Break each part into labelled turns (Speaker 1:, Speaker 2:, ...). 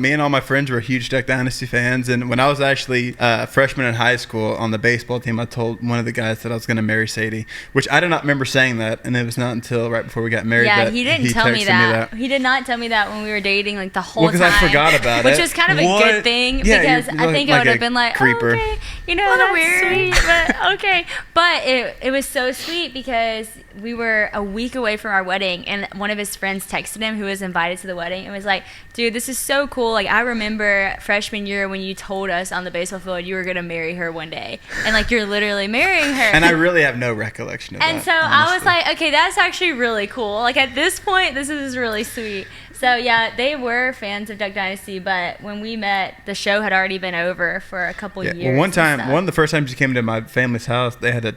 Speaker 1: Me and all my friends were huge Duck Dynasty fans, and when I was actually a freshman in high school on the baseball team, I told one of the guys that I was going to marry Sadie, which I did not remember saying that, and it was not until right before we got married that
Speaker 2: he didn't tell me that. He did not tell me that when we were dating, like, the whole time.
Speaker 1: Well, because I forgot about
Speaker 2: which
Speaker 1: it.
Speaker 2: was kind of a good thing, because I think I would have been like,
Speaker 1: creeper.
Speaker 2: Oh, okay, you know, that's weird, but okay. But it was so sweet because we were a week away from our wedding, and one of his friends texted him who was invited to the wedding and was like, dude, this is so cool. Like, I remember freshman year when you told us on the baseball field you were going to marry her one day, and like, you're literally marrying her.
Speaker 1: And I really have no recollection of that.
Speaker 2: And so
Speaker 1: honestly.
Speaker 2: I was like, okay, that's actually really cool. Like, at this point, this is really sweet. So yeah, they were fans of Duck Dynasty, but when we met, the show had already been over for a couple years.
Speaker 1: Well, one of the first times you came to my family's house, they had a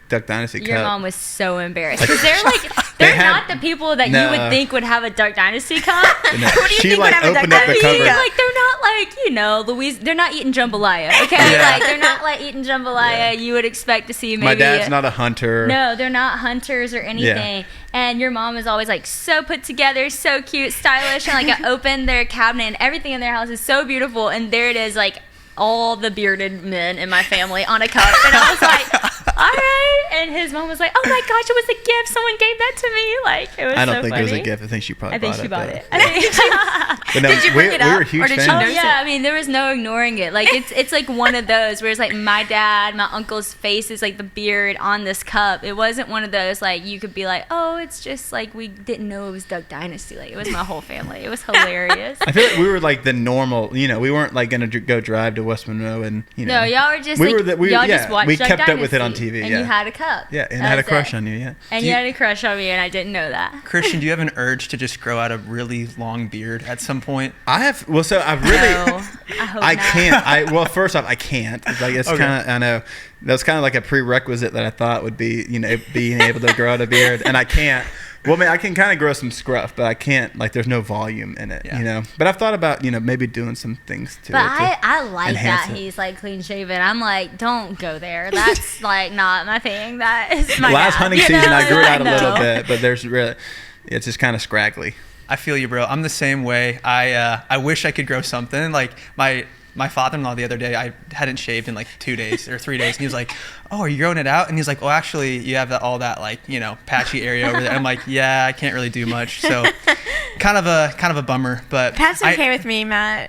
Speaker 1: Duck Dynasty cup.
Speaker 2: Your mom was so embarrassed because they're not the people that you would think would have a Duck Dynasty cup.
Speaker 1: No.
Speaker 2: What do you
Speaker 1: She
Speaker 2: think
Speaker 1: like
Speaker 2: would have
Speaker 1: opened
Speaker 2: a
Speaker 1: up the cupboard.
Speaker 2: Like, they're not like, you know, Louise. They're not eating jambalaya. Okay,
Speaker 1: Yeah.
Speaker 2: like, they're not like eating jambalaya. You would expect to see maybe.
Speaker 1: My dad's not a hunter.
Speaker 2: No, they're not hunters or anything.
Speaker 1: Yeah.
Speaker 2: And your mom is always like so put together, so cute, stylish, and like open their cabinet and everything in their house is so beautiful. And there it is, like all the bearded men in my family on a cup. And I was like, all right. And his mom was like, oh my gosh, it was a gift. Someone gave that to me. Like, it was so funny.
Speaker 1: I don't think it was a gift. I think she probably bought it.
Speaker 2: I think she bought it.
Speaker 1: But no,
Speaker 3: Did you bring it up,
Speaker 1: we were huge
Speaker 3: or did she
Speaker 1: fans.
Speaker 2: Oh
Speaker 3: notice
Speaker 2: yeah, I mean, there was no ignoring it. Like, it's like one of those where it's like my dad, my uncle's face is like the beard on this cup. It wasn't one of those like you could be like, oh, it's just like we didn't know it was Duck Dynasty. Like, it was my whole family. It was hilarious.
Speaker 1: I feel like we were like the normal, you know, we weren't like gonna go drive to West Monroe and, you know.
Speaker 2: No, y'all were just just watched
Speaker 1: we
Speaker 2: Duck
Speaker 1: kept
Speaker 2: Dynasty,
Speaker 1: up with it on TV.
Speaker 2: and
Speaker 1: Yeah,
Speaker 2: you had a cup.
Speaker 1: Yeah, and
Speaker 2: That
Speaker 1: I had a
Speaker 2: was
Speaker 1: crush
Speaker 2: it.
Speaker 1: on you. Yeah.
Speaker 2: And you had a crush on me, and I didn't know that.
Speaker 4: Christian, do you have an urge to just grow out a really long beard at some point?
Speaker 1: I have. Well, so I've really.
Speaker 2: No, I hope not.
Speaker 1: can't. Well, first off, I can't. It's like it's
Speaker 4: Okay.
Speaker 1: kind of. I know that's kind of like a prerequisite that I thought would be, you know, being able to grow out a beard, and I can't. Well, I mean, I can kind of grow some scruff, but I can't. Like, there's no volume in it, you know. But I've thought about, you know, maybe doing some things to it.
Speaker 2: But I like
Speaker 1: enhance
Speaker 2: that
Speaker 1: it.
Speaker 2: he's like clean shaven. I'm like, don't go there. That's like not my thing. That is my
Speaker 1: Last
Speaker 2: dad,
Speaker 1: hunting
Speaker 2: you
Speaker 1: season,
Speaker 2: know?
Speaker 1: I grew it out a
Speaker 2: No.
Speaker 1: little bit, but there's really, it's just kind of scraggly.
Speaker 4: I feel you, bro. I'm the same way. I wish I could grow something. Like my father-in-law the other day, I hadn't shaved in like 2 days or 3 days, and he was like, "Oh, are you growing it out?" And he's like, "Well, actually, you have all that like, you know, patchy area over there." I'm like, "Yeah, I can't really do much." So, kind of a bummer. But
Speaker 3: Pat's okay with me, Matt.